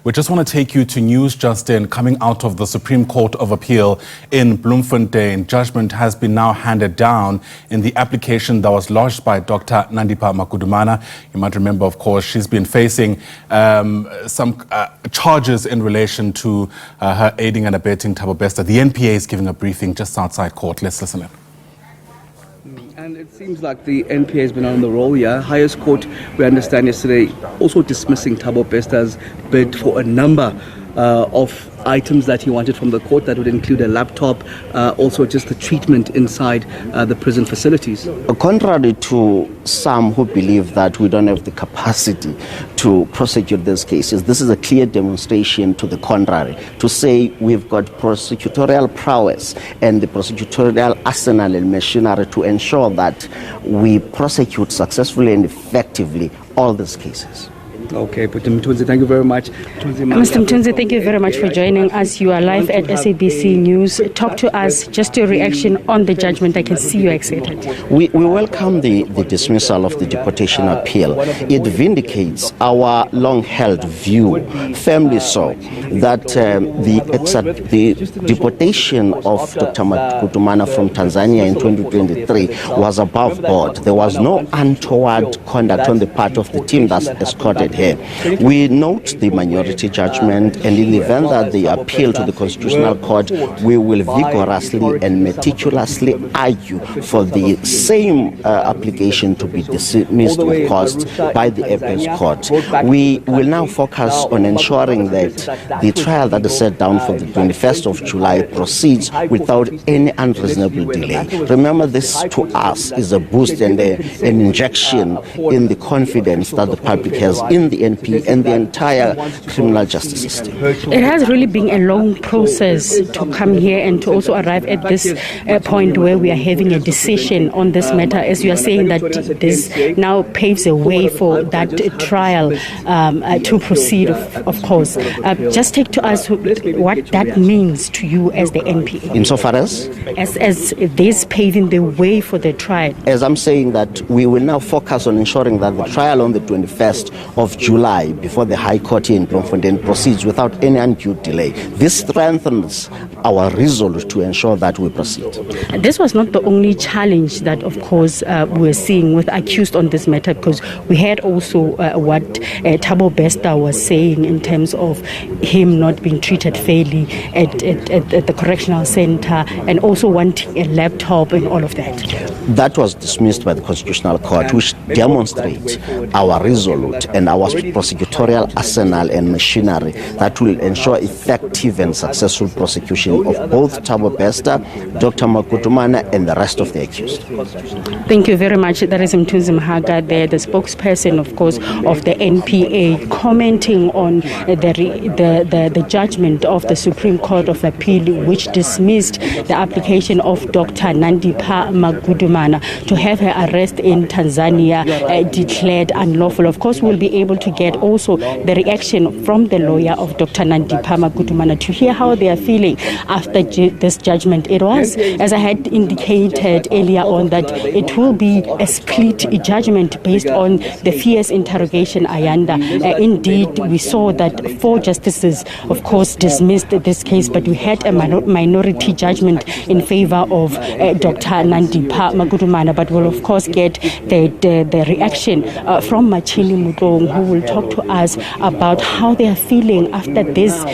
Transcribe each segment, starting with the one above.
We just want to take you to news just in. Coming out of the Supreme Court of Appeal in Bloemfontein, judgment has been now handed down in the application that was lodged by Dr Nandipha Magudumana. You might remember, of course, she's been facing some charges in relation to her aiding and abetting Thabo Bester. The NPA is giving a briefing just outside court. Let's listen in. And it seems like the NPA has been on the roll here. Highest Court, we understand yesterday, also dismissing Thabo Bester's bid for a number of items that he wanted from the court. That would include a laptop, also just the treatment inside the prison facilities. Contrary to some who believe that we don't have the capacity to prosecute these cases, this is a clear demonstration to the contrary, to say we've got prosecutorial prowess and the prosecutorial arsenal and machinery to ensure that we prosecute successfully and effectively all these cases. Okay, but Mthunzi, thank you very much. Mr. Mthunzi, thank you very much for joining us. You are live at SABC News. Talk to us, just your reaction on the judgment. I can see you excited. We welcome the dismissal of the deportation appeal. It vindicates our long-held view, firmly so, that the deportation of Dr. Magudumana from Tanzania in 2023 was above board. There was no untoward conduct on the part of the team that escorted here. We note the minority judgment, and in the event that they appeal to the Constitutional Court, we will vigorously and meticulously argue for the same application to be dismissed with cost by the Appeals Court. We will now focus on ensuring that the trial that is set down for the 21st of July proceeds without any unreasonable delay. Remember, this to us is a boost and an injection in the confidence that the public has in the NP and the entire criminal justice system. It has really been a long process to come here and to also arrive at this point where we are having a decision on this matter, as you are saying that this now paves a way for that trial to proceed, of course. Just take to us what that means to you as the NPA. Insofar as this paving the way for the trial. As I'm saying that we will now focus on ensuring that the trial on the 21st of July before the High Court here in Bloemfontein proceeds without any undue delay. This strengthens our resolve to ensure that we proceed. This was not the only challenge that, of course, we're seeing with accused on this matter, because we had also what Thabo Bester was saying in terms of him not being treated fairly at the correctional center, and also wanting a laptop and all of that. That was dismissed by the Constitutional Court, which demonstrates our resolute and our prosecutorial arsenal and machinery that will ensure effective and successful prosecution of both Thabo Bester, Dr. Magudumana, and the rest of the accused. Thank you very much. That is Mthunzi Mhaga there, the spokesperson, of course, of the NPA, commenting on the judgment of the Supreme Court of Appeal, which dismissed the application of Dr. Nandipha Magudumana to have her arrest in Tanzania declared unlawful. Of course, we'll be able to get also the reaction from the lawyer of Dr. Nandipha Magudumana to hear how they are feeling after this judgment. It was, as I had indicated earlier on, that it will be a split judgment based on the fierce interrogation, Ayanda. Indeed, we saw that 4 justices, of course, dismissed this case, but we had a minority judgment in favor of Dr. Nandipha Magudumana. But we'll, of course, get the reaction from Machini Mutong, who will talk to us about how they are feeling after this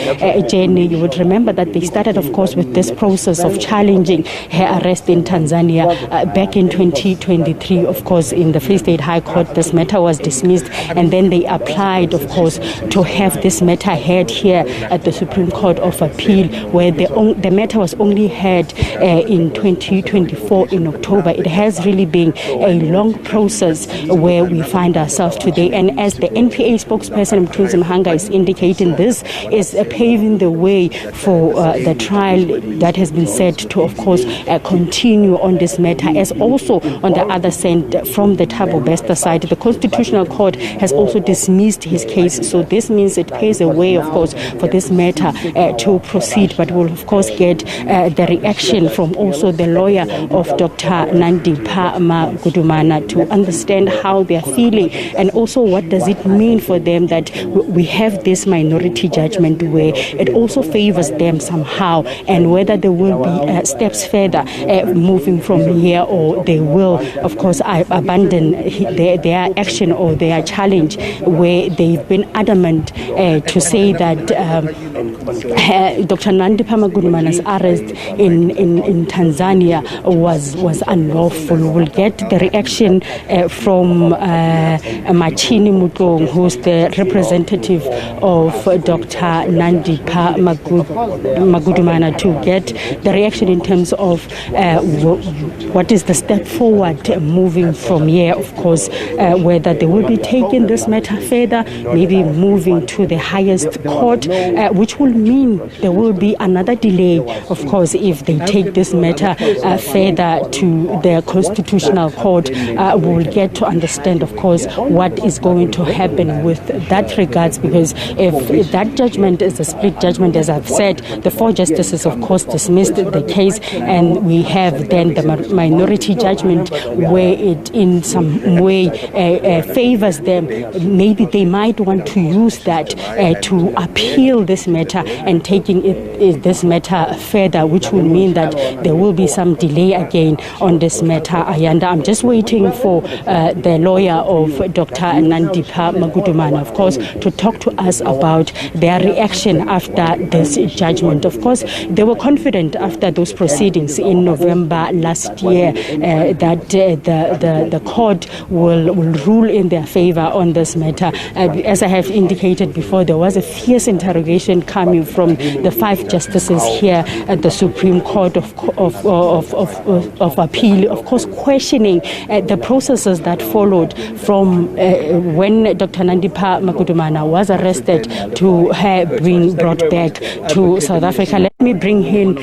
journey. You would remember that they started, of course, with this process of challenging her arrest in Tanzania back in 2023. Of course, in the Free State High Court, this matter was dismissed, and then they applied, of course, to have this matter heard here at the Supreme Court of Appeal, where the matter was only heard in 2024 in October. It has really been a long process where we find ourselves today, and as the NPA spokesperson Mthunzi Mhaga is indicating, this is paving the way for the trial that has been set to, of course, continue on this matter. As also on the other side, from the Thabo Bester side, the Constitutional Court has also dismissed his case. So this means it paves a way, of course, for this matter to proceed. But we'll, of course, get the reaction from also the lawyer of Dr. Nandipha Magudumana to understand how they are feeling, and also what does it mean for them that we have this minority judgment where it also favors them somehow, and whether there will be steps further moving from here, or they will, of course, abandon their action or their challenge, where they've been adamant to say that Dr. Nandipha Magudumana's arrest in Tanzania was unlawful. We'll get the reaction from Mthunzi Mhaga, who's the representative of Dr. Nandipha Magudumana, to get the reaction in terms of what is the step forward moving from here, of course, whether they will be taking this matter further, maybe moving to the highest court, which will mean there will be another delay, of course, if they take this matter further to the Constitutional Court. We'll get to understand, of course, what is going to happen with that regards, because if that judgment is a split judgment, as I've said, the 4 justices, of course, dismissed the case, and we have then the minority judgment where it in some way favors them. Maybe they might want to use that to appeal this matter and taking this matter further, which will mean that there will be some delay again on this matter. Ayanda, I'm just waiting for the lawyer of Dr. Nandipha Magudumana, of course, to talk to us about their reaction after this judgment. Of course, they were confident after those proceedings in November last year that the court will rule in their favor on this matter. As I have indicated before, there was a fierce interrogation coming from the 5 justices here at the Supreme Court of Appeal, of course, questioning the processes that followed from when Dr. Nandipha Magudumana was arrested to her being brought back to South Africa. Let me bring in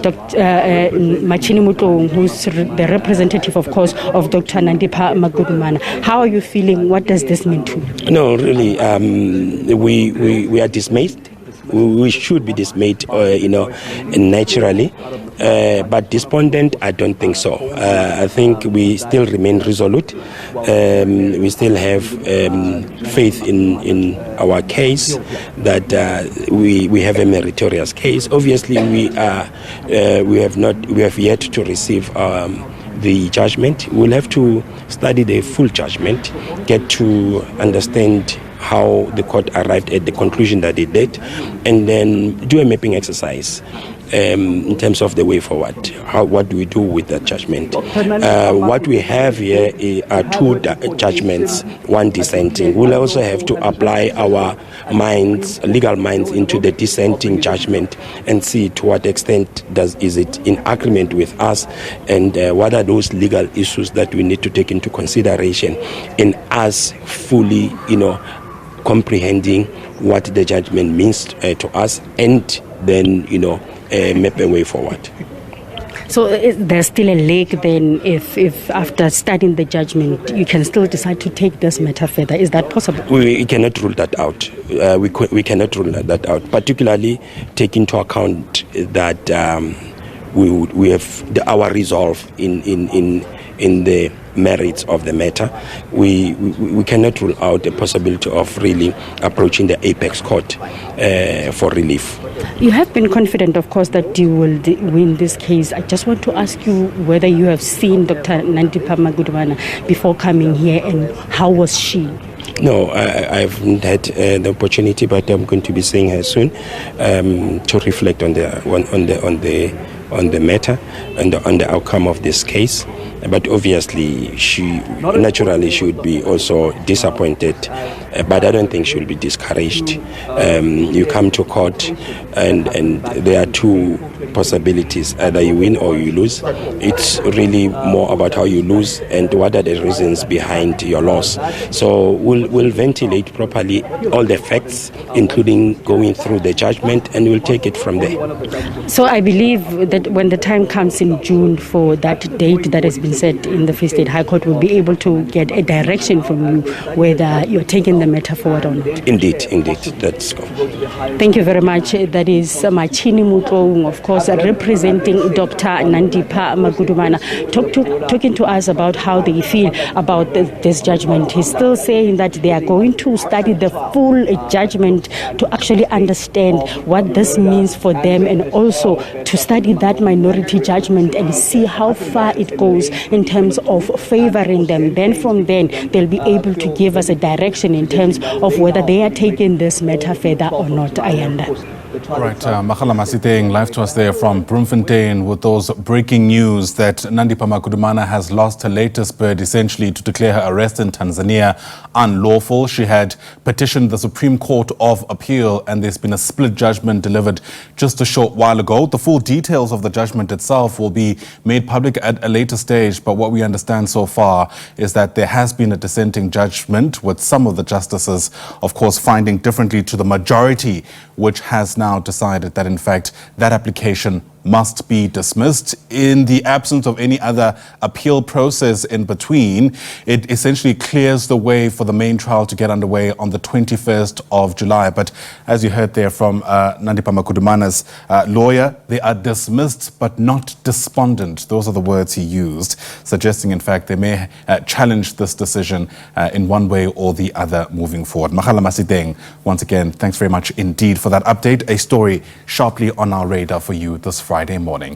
Dr. Mthunzi Mhaga, who's the representative, of course, of Dr. Nandipha Magudumana. How are you feeling? What does this mean to you? No, really, we are dismayed. We should be dismayed, naturally. But despondent, I don't think so. I think we still remain resolute. We still have faith in our case that we have a meritorious case. Obviously, we have yet to receive the judgment. We'll have to study the full judgment, get to understand how the court arrived at the conclusion that it did, and then do a mapping exercise in terms of the way forward. What do we do with that judgment? What we have here are 2 judgments, 1 dissenting. We'll also have to apply our legal minds into the dissenting judgment and see to what extent is it in agreement with us, and what are those legal issues that we need to take into consideration in us fully, comprehending what the judgment means to us, and then, map a way forward. So there's still a leg then, if after studying the judgment, you can still decide to take this matter further. Is that possible? We cannot rule that out. We cannot rule that out, particularly take into account that we have our resolve in the merits of the matter. We cannot rule out the possibility of really approaching the apex court for relief. You have been confident, of course, that you will win this case. I just want to ask you whether you have seen Dr. Nandipha Magudumana before coming here, and how was she? No, I haven't had the opportunity, but I'm going to be seeing her soon to reflect on the matter and on the outcome of this case. But obviously, she naturally should be also disappointed, but I don't think she'll be discouraged. You come to court, and there are 2 possibilities: either you win or you lose. It's really more about how you lose and what are the reasons behind your loss. So we'll ventilate properly all the facts, including going through the judgment, and we'll take it from there. So I believe that when the time comes in June for that date that has been been said in the Free State High Court, will be able to get a direction from you whether you're taking the matter forward or not. Indeed, that's all. Thank you very much. That is Machini Mutlong, of course, representing Dr. Nandipha Magudumana, talking to us about how they feel about this judgment. He's still saying that they are going to study the full judgment to actually understand what this means for them, and also to study that minority judgment and see how far it goes in terms of favoring them. Then from then, they'll be able to give us a direction in terms of whether they are taking this matter further or not. Ayanda. All right, Makgala Masiteng, live to us there from Bloemfontein with those breaking news that Nandipha Magudumana has lost her latest bid, essentially to declare her arrest in Tanzania unlawful. She had petitioned the Supreme Court of Appeal, and there's been a split judgment delivered just a short while ago. The full details of the judgment itself will be made public at a later stage, but what we understand so far is that there has been a dissenting judgment, with some of the justices, of course, finding differently to the majority, which has now decided that, in fact, that application must be dismissed. In the absence of any other appeal process in between, it essentially clears the way for the main trial to get underway on the 21st of July. But as you heard there from Nandipha Magudumana's lawyer, they are dismissed but not despondent. Those are the words he used, suggesting, in fact, they may challenge this decision in one way or the other moving forward. Makgala Masiteng, once again, thanks very much indeed for that update. A story sharply on our radar for you this Friday morning.